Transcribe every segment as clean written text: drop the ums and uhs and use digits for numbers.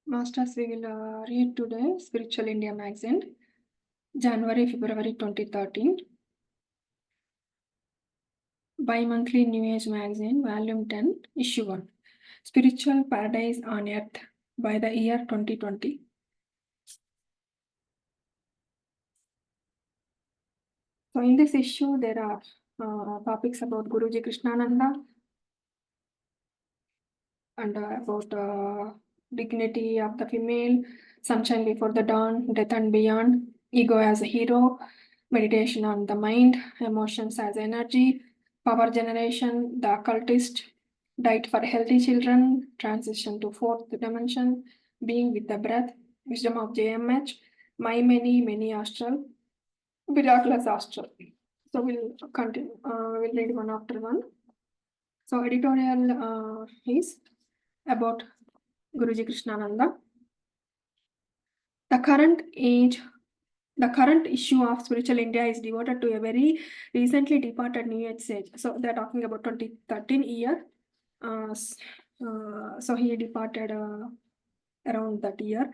Masters, we will read today Spiritual India Magazine, January, February 2013. Bi-monthly New Age Magazine, Volume 10, Issue 1. Spiritual Paradise on Earth by the year 2020. So in this issue, there are topics about Guruji Krishnananda and about dignity of the female, sunshine before the dawn, death and beyond, ego as a hero, meditation on the mind, emotions as energy, power generation, the occultist, diet for healthy children, transition to fourth dimension, being with the breath, wisdom of JMH, my many astral, miraculous astral. So we'll continue. We'll read one after one. So editorial is about Guruji Krishnananda. The current issue of Spiritual India is devoted to a very recently departed New Age sage. So they're talking about 2013 year. So he departed around that year.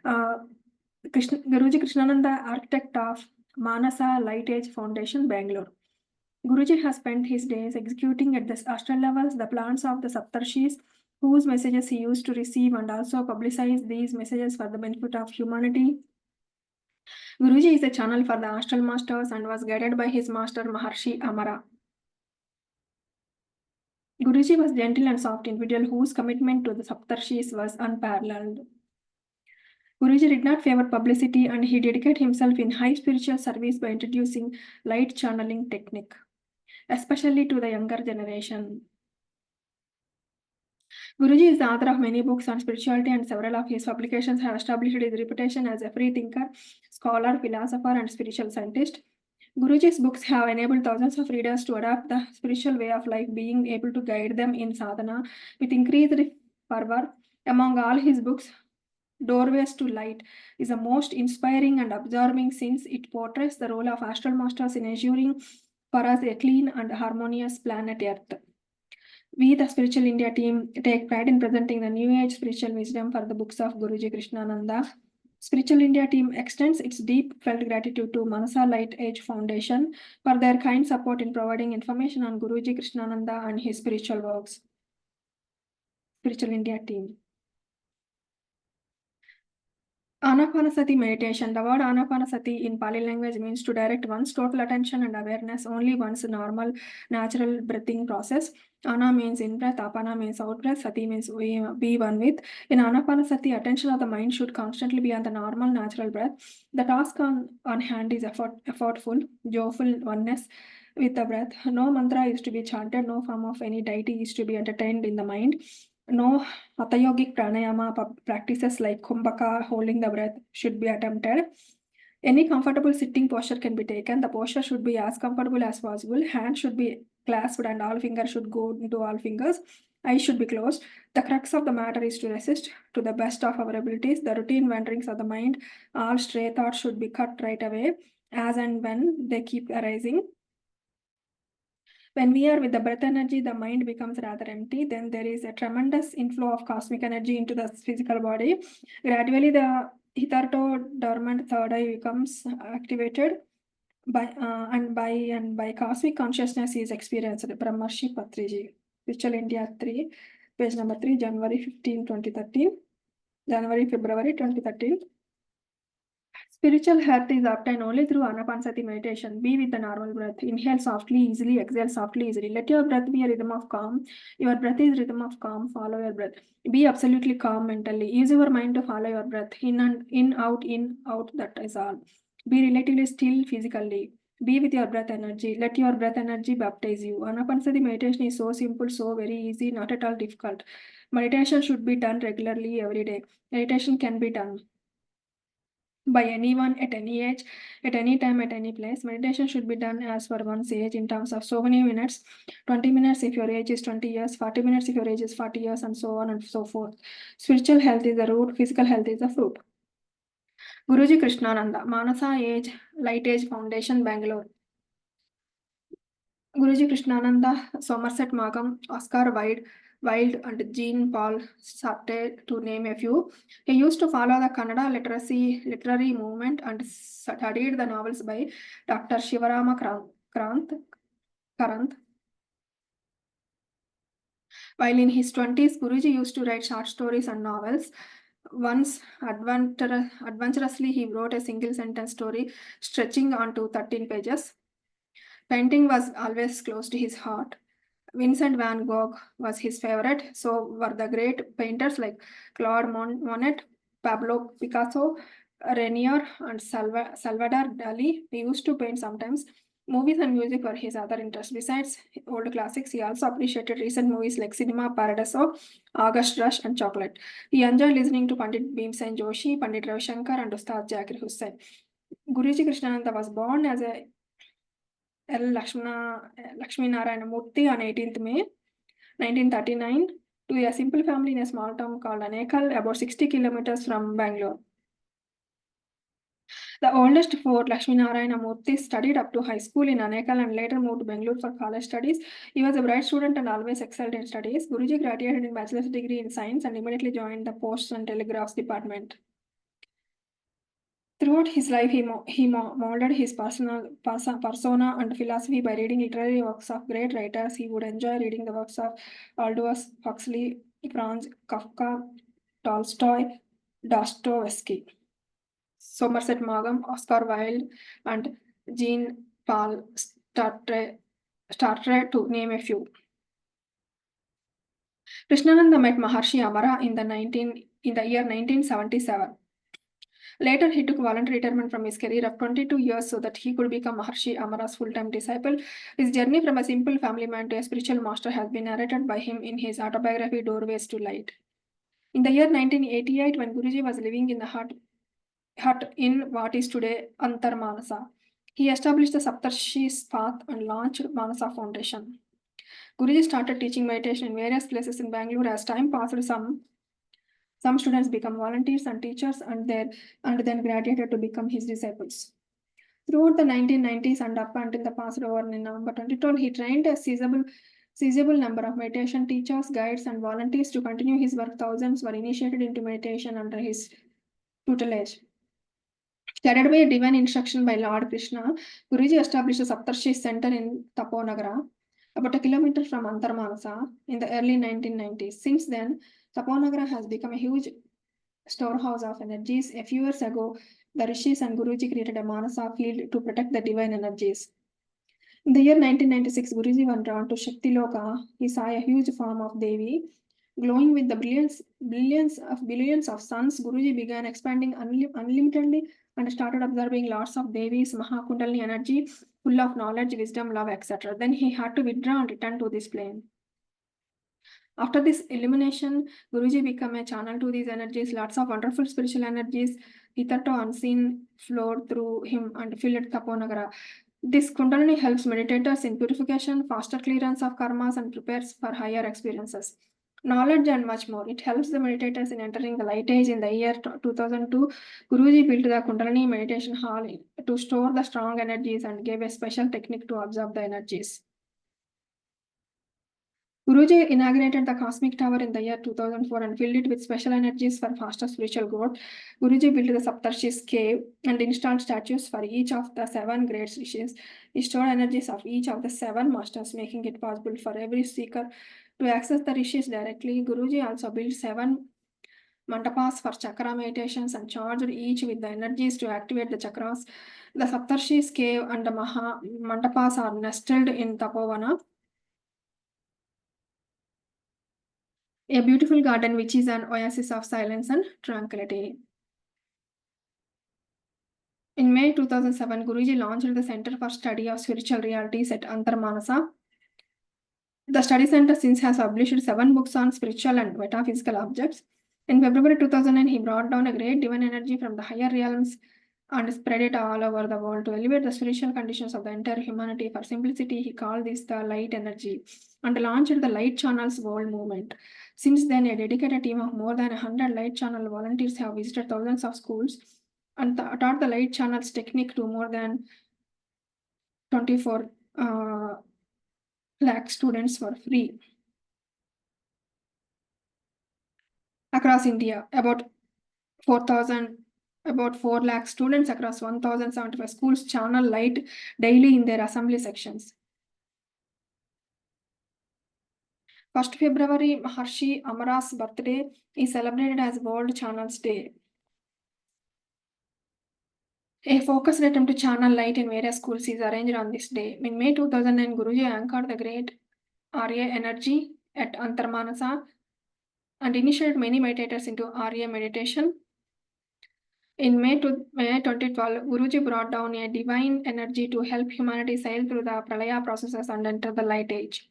Guruji Krishnananda, architect of Manasa Light Age Foundation, Bangalore. Guruji has spent his days executing at the astral levels the plans of the Saptarshis, whose messages he used to receive and also publicize these messages for the benefit of humanity. Guruji is a channel for the astral masters and was guided by his master Maharshi Amara. Guruji was gentle and soft individual whose commitment to the Saptarshis was unparalleled. Guruji did not favor publicity and he dedicated himself in high spiritual service by introducing light channeling technique, especially to the younger generation. Guruji is the author of many books on spirituality and several of his publications have established his reputation as a free thinker, scholar, philosopher, and spiritual scientist. Guruji's books have enabled thousands of readers to adopt the spiritual way of life, being able to guide them in sadhana with increased fervor. Among all his books, Doorways to Light is the most inspiring and absorbing since it portrays the role of astral masters in ensuring for us a clean and harmonious planet Earth. We, the Spiritual India team, take pride in presenting the New Age spiritual wisdom for the books of Guruji Krishnananda. Spiritual India team extends its deep felt gratitude to Manasa Light Age Foundation for their kind support in providing information on Guruji Krishnananda and his spiritual works. Spiritual India team. Anapanasati meditation. The word Anapanasati in Pali language means to direct one's total attention and awareness only one's normal, natural breathing process. Ana means in breath, Apana means out breath, Sati means be one with. In Anapanasati, attention of the mind should constantly be on the normal, natural breath. The task on hand is effortful, joyful oneness with the breath. No mantra is to be chanted, no form of any deity is to be entertained in the mind. No Hatha-yogic pranayama practices like kumbhaka, holding the breath, should be attempted. Any comfortable sitting posture can be taken. The posture should be as comfortable as possible. Hands should be clasped and all fingers should go into all fingers. Eyes should be closed. The crux of the matter is to resist to the best of our abilities the routine wanderings of the mind. All stray thoughts should be cut right away, as and when they keep arising. When we are with the breath energy, the mind becomes rather empty. Then there is a tremendous inflow of cosmic energy into the physical body. Gradually, the hitherto dormant third eye becomes activated by cosmic consciousness is experienced. Brahmarshi Patriji, Spiritual India 3, page number 3, January 15, 2013. January, February 2013. Spiritual health is obtained only through Anapanasati meditation. Be with the normal breath. Inhale softly, easily. Exhale softly, easily. Let your breath be a rhythm of calm. Your breath is rhythm of calm. Follow your breath. Be absolutely calm mentally. Use your mind to follow your breath. In, out, that is all. Be relatively still physically. Be with your breath energy. Let your breath energy baptize you. Anapanasati meditation is so simple, so very easy, not at all difficult. Meditation should be done regularly every day. Meditation can be done by anyone at any age, at any time, at any place. Meditation should be done as per one's age in terms of so many minutes, 20 minutes if your age is 20 years, 40 minutes if your age is 40 years, and so on and so forth. Spiritual health is the root, physical health is the fruit. Guruji Krishnananda, Manasa Light Age Foundation, Bangalore. Guruji Krishnananda, Somerset Maugham, Oscar Wilde, Wilde, and Jean Paul Sartre, to name a few. He used to follow the Kannada literary movement and studied the novels by Dr. Shivarama Karanth. While in his 20s, Guruji used to write short stories and novels. Once adventurously, he wrote a single sentence story stretching onto 13 pages. Painting was always close to his heart. Vincent van Gogh was his favorite, so were the great painters like Claude Monet, Pablo Picasso, Renier, and Salvador Dali. He used to paint sometimes. Movies and music were his other interests. Besides old classics, he also appreciated recent movies like Cinema Paradiso, August Rush, and Chocolate. He enjoyed listening to Pandit Bhimsen Joshi, Pandit Ravi Shankar, and Ustad Zakir Hussain. Guruji Krishnananda was born as a Lakshmi Narayana Murthy on 18th May 1939 to a simple family in a small town called Anekal, about 60 kilometers from Bangalore. The oldest four, Lakshmi Narayana Murthy, studied up to high school in Anekal and later moved to Bangalore for college studies. He was a bright student and always excelled in studies. Guruji graduated in bachelor's degree in science and immediately joined the Posts and Telegraphs department. Throughout his life, he molded his persona and philosophy by reading literary works of great writers. He would enjoy reading the works of Aldous Huxley, Franz Kafka, Tolstoy, Dostoevsky, Somerset Maugham, Oscar Wilde, and Jean Paul Sartre, to name a few. Krishnananda met Maharshi Amara in the year 1977. Later, he took voluntary retirement from his career of 22 years so that he could become Maharshi Amara's full-time disciple. His journey from a simple family man to a spiritual master has been narrated by him in his autobiography Doorways to Light. In the year 1988, when Guruji was living in the hut in what is today Antar Manasa, he established the Saptarshis path and launched Manasa Foundation. Guruji started teaching meditation in various places in Bangalore. As time passed, some students become volunteers and teachers and then graduated to become his disciples. Throughout the 1990s and up until the past over in November 2012, he trained a sizable number of meditation teachers, guides, and volunteers to continue his work. Thousands were initiated into meditation under his tutelage. Guided by a divine instruction by Lord Krishna, Guruji established a Saptarshi center in Taponagara, about a kilometer from Antarmanasa, in the early 1990s. Since then, Taponagara has become a huge storehouse of energies. A few years ago, the Rishis and Guruji created a Manasa field to protect the divine energies. In the year 1996, Guruji was drawn to Shakti Loka. He saw a huge form of Devi. Glowing with the billions of suns, Guruji began expanding unlimitedly and started observing lots of Devis, Mahakundalini energy, full of knowledge, wisdom, love, etc. Then he had to withdraw and return to this plane. After this illumination, Guruji became a channel to these energies. Lots of wonderful spiritual energies, hitherto unseen, flowed through him and filled Taponagara. This Kundalini helps meditators in purification, faster clearance of karmas, and prepares for higher experiences. Knowledge and much more. It helps the meditators in entering the light age. In the year 2002, Guruji built the Kundalini meditation hall to store the strong energies and gave a special technique to absorb the energies. Guruji inaugurated the Cosmic Tower in the year 2004 and filled it with special energies for faster spiritual growth. Guruji built the Saptarshis cave and installed statues for each of the 7 great rishis. He stored energies of each of the 7 masters, making it possible for every seeker to access the rishis directly. Guruji also built 7 mandapas for chakra meditations and charged each with the energies to activate the chakras. The Saptarshis cave and the mandapas are nestled in Tapovana, a beautiful garden which is an oasis of silence and tranquility. In May 2007, Guruji launched the Center for Study of Spiritual Realities at Antarmanasa. The study center since has published 7 books on spiritual and metaphysical objects. In February 2009, he brought down a great divine energy from the higher realms and spread it all over the world to elevate the spiritual conditions of the entire humanity. For simplicity, he called this the light energy and launched the Light Channels World Movement. Since then, a dedicated team of more than 100 Light Channel volunteers have visited thousands of schools and taught the Light Channels technique to more than 24 lakh students for free. across India. About 4 lakh students across 1,075 schools channel light daily in their assembly sections. 1st February, Maharshi Amara's birthday is celebrated as World Channels Day. A focused attempt to channel light in various schools is arranged on this day. In May 2009, Guruji anchored the great Arya energy at Antarmanasa and initiated many meditators into Arya meditation. In May 2012, Guruji brought down a divine energy to help humanity sail through the Pralaya processes and enter the light age.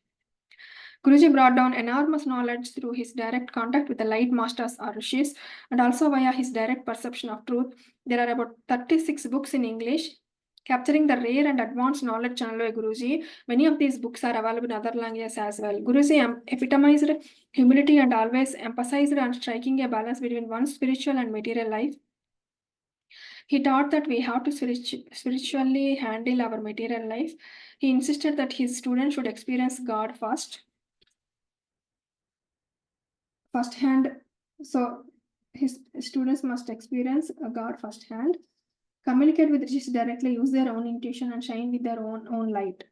Guruji brought down enormous knowledge through his direct contact with the light masters or rishis and also via his direct perception of truth. There are about 36 books in English capturing the rare and advanced knowledge channeled by Guruji. Many of these books are available in other languages as well. Guruji epitomized humility and always emphasized on striking a balance between one's spiritual and material life. He taught that we have to spiritually handle our material life. He insisted that his students should experience God firsthand. So his students must experience God firsthand, communicate with rishis directly, use their own intuition, and shine with their own light.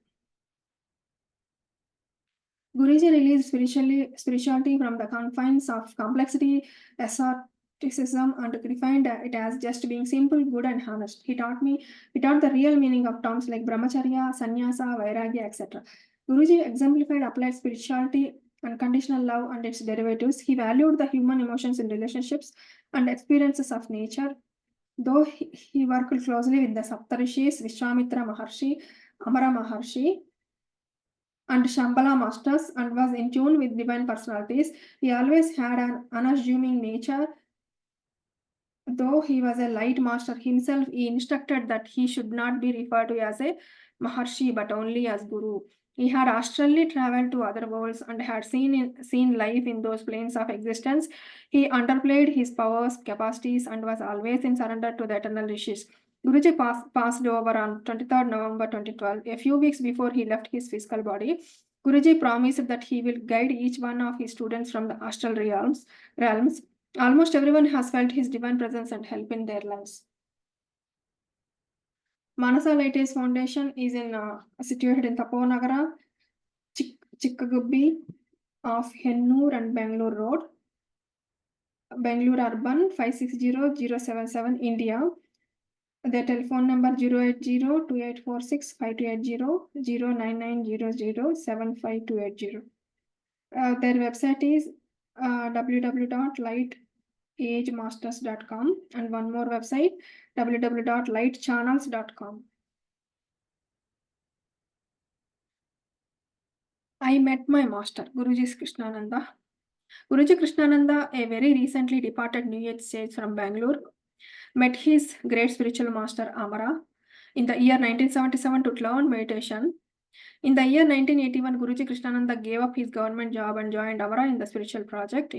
Guruji released spirituality from the confines of complexity, esotericism, and refined it as just being simple, good, and honest. He taught the real meaning of terms like brahmacharya, sannyasa, vairagya, etc. Guruji exemplified applied spirituality, unconditional love, and its derivatives. He valued the human emotions in relationships and experiences of nature. Though he worked closely with the Saptarishis, Vishwamitra Maharshi, Amara Maharshi, and Shambhala masters and was in tune with divine personalities. He always had an unassuming nature. Though he was a light master himself, he instructed that he should not be referred to as a Maharshi but only as Guru. He had astrally traveled to other worlds and had seen life in those planes of existence. He underplayed his powers, capacities, and was always in surrender to the eternal rishis. Guruji passed over on 23rd November 2012, a few weeks before he left his physical body. Guruji promised that he will guide each one of his students from the astral realms. Almost everyone has felt his divine presence and help in their lives. Manasa Lightage Foundation is situated in Taponagara, Chikkagubbi of Hennur and Bangalore Road, Bangalore Urban 560077, India. Their telephone number 08028465280 09900752280. Their website is www.lightagemasters.com and one more website www.lightchannels.com. I met my master, Guruji Krishnananda. Guruji Krishnananda, a very recently departed New Age sage from Bangalore, met his great spiritual master Amara in the year 1977 to learn meditation. In the year 1981, Guruji Krishnananda gave up his government job and joined Amara in a spiritual project.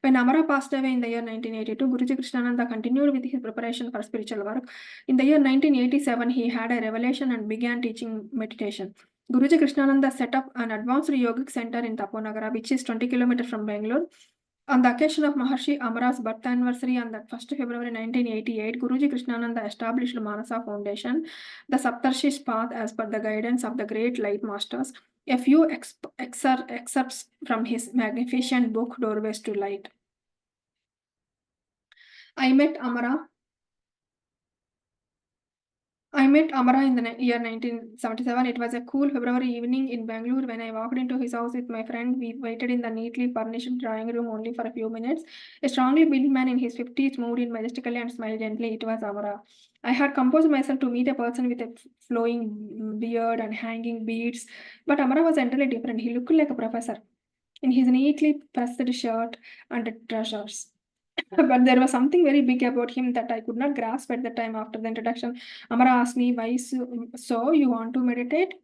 When Amara passed away in the year 1982, Guruji Krishnananda continued with his preparation for spiritual work. In the year 1987, he had a revelation and began teaching meditation. Guruji Krishnananda set up an advanced yogic center in Taponagara, which is 20 kilometers from Bangalore. On the occasion of Maharshi Amara's birth anniversary on that 1st February 1988, Guruji Krishnananda established Manasa Foundation, the Saptarshi's path as per the guidance of the great light masters. A few excerpts from his magnificent book, Doorways to Light. I met Amara in the year 1977. It was a cool February evening in Bangalore when I walked into his house with my friend. We waited in the neatly furnished drawing room only for a few minutes. A strongly built man in his 50s moved in majestically and smiled gently. It was Amara. I had composed myself to meet a person with a flowing beard and hanging beads, but Amara was entirely different. He looked like a professor in his neatly pressed shirt and trousers. But there was something very big about him that I could not grasp at the time. After the introduction, Amara asked me, "Why so you want to meditate?"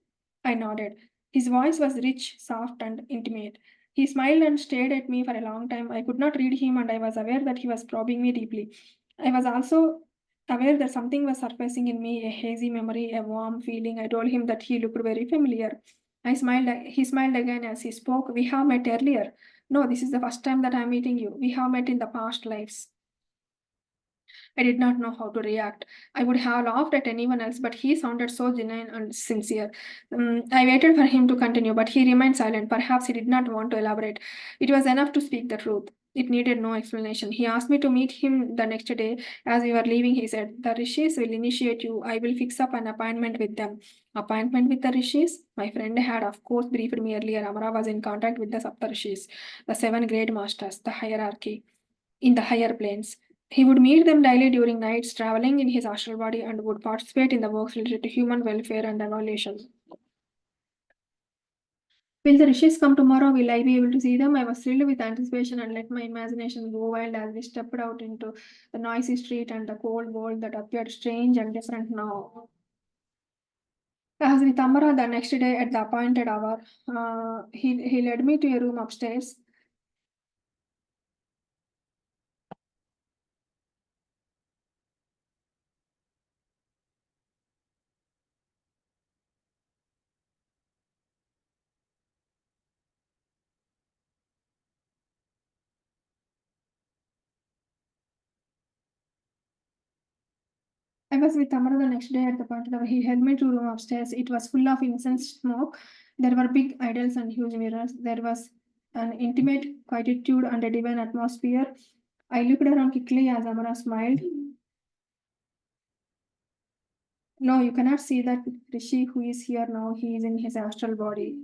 I nodded. His voice was rich, soft, and intimate. He smiled and stared at me for a long time. I could not read him, and I was aware that he was probing me deeply. I was also aware that something was surfacing in me, a hazy memory, a warm feeling. I told him that he looked very familiar. He smiled again as he spoke. "We have met earlier." No, this is the first time that I'm meeting you. We have met in the past lives. I did not know how to react. I would have laughed at anyone else, but he sounded so genuine and sincere. I waited for him to continue, but he remained silent. Perhaps he did not want to elaborate. It was enough to speak the truth. It needed no explanation. He asked me to meet him the next day. As we were leaving, he said, "The rishis will initiate you. I will fix up an appointment with them." Appointment with the rishis? My friend had, of course, briefed me earlier. Amara was in contact with the Sapta rishis, the seven great masters, the hierarchy in the higher planes. He would meet them daily during nights, traveling in his astral body, and would participate in the works related to human welfare and evolution. Will the rishis come tomorrow? Will I be able to see them? I was thrilled with anticipation and let my imagination go wild as we stepped out into the noisy street and the cold world that appeared strange and different now. As with Amara the next day at the appointed hour, he led me to a room upstairs. I was with Amara the next day at the party. He held me to a room upstairs. It was full of incense smoke. There were big idols and huge mirrors. There was an intimate quietude and a divine atmosphere. I looked around quickly as Amara smiled. No, you cannot see that Rishi who is here now. He is in his astral body.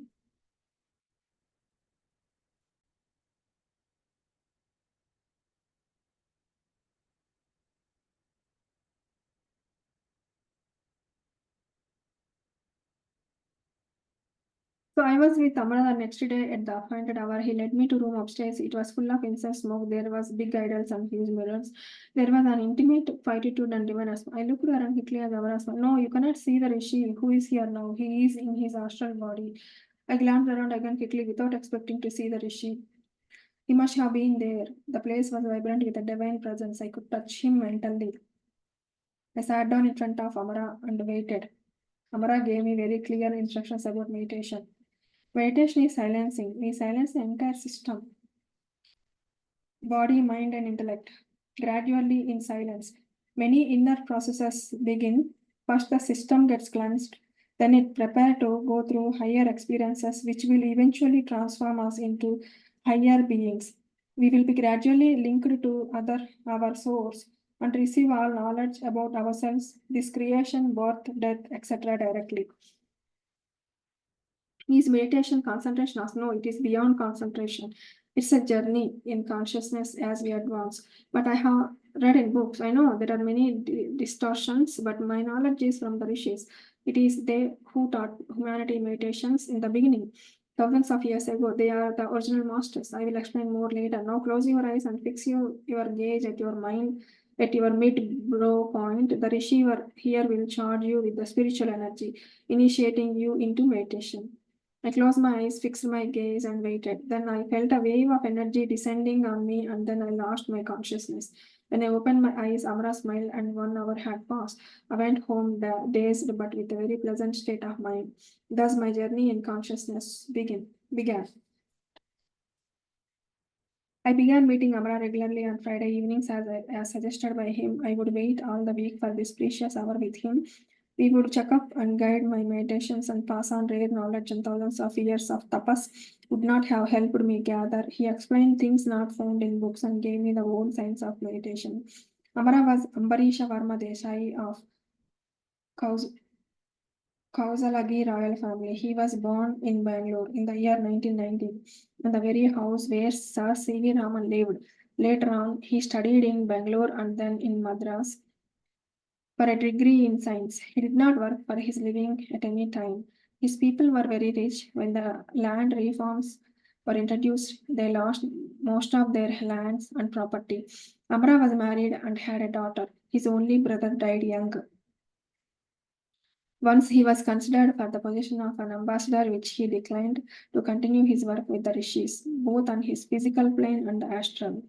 So I was with Amara the next day at the appointed hour. He led me to room upstairs. It was full of incense smoke. There was big idols and huge mirrors. There was an intimate quietude and divine. I looked around quickly as Amara smiled. No, you cannot see the Rishi who is here now. He is in his astral body. I glanced around again quickly without expecting to see the Rishi. He must have been there. The place was vibrant with a divine presence. I could touch him mentally. I sat down in front of Amara and waited. Amara gave me very clear instructions about meditation. Meditation is silencing. We silence the entire system, body, mind, and intellect, gradually in silence. Many inner processes begin. First, the system gets cleansed, then it prepares to go through higher experiences, which will eventually transform us into higher beings. We will be gradually linked to our source and receive all knowledge about ourselves, this creation, birth, death, etc. directly. Is meditation concentration? No, it is beyond concentration. It's a journey in consciousness as we advance. But I have read in books. I know there are many distortions, but my knowledge is from the rishis. It is they who taught humanity meditations in the beginning. Thousands of years ago, they are the original masters. I will explain more later. Now close your eyes and fix your gaze at your mind at your mid-brow point. The rishi here will charge you with the spiritual energy, initiating you into meditation. I closed my eyes, fixed my gaze, and waited. Then I felt a wave of energy descending on me, and then I lost my consciousness. When I opened my eyes, Amara smiled, and 1 hour had passed. I went home dazed but with a very pleasant state of mind. Thus, my journey in consciousness began. I began meeting Amara regularly on Friday evenings as suggested by him. I would wait all the week for this precious hour with him. We would check up and guide my meditations and pass on rare knowledge, and thousands of years of tapas would not have helped me gather. He explained things not found in books and gave me the old science of meditation. Amara was Ambarisha Varma Desai of Kaus- Kausalagi royal family. He was born in Bangalore in the year 1990, in the very house where Sir C.V. Raman lived. Later on, he studied in Bangalore and then in Madras for a degree in science. He did not work for his living at any time. His people were very rich. When the land reforms were introduced, they lost most of their lands and property. Amra was married and had a daughter. His only brother died young. Once he was considered for the position of an ambassador, which he declined to continue his work with the rishis, both on his physical plane and astral.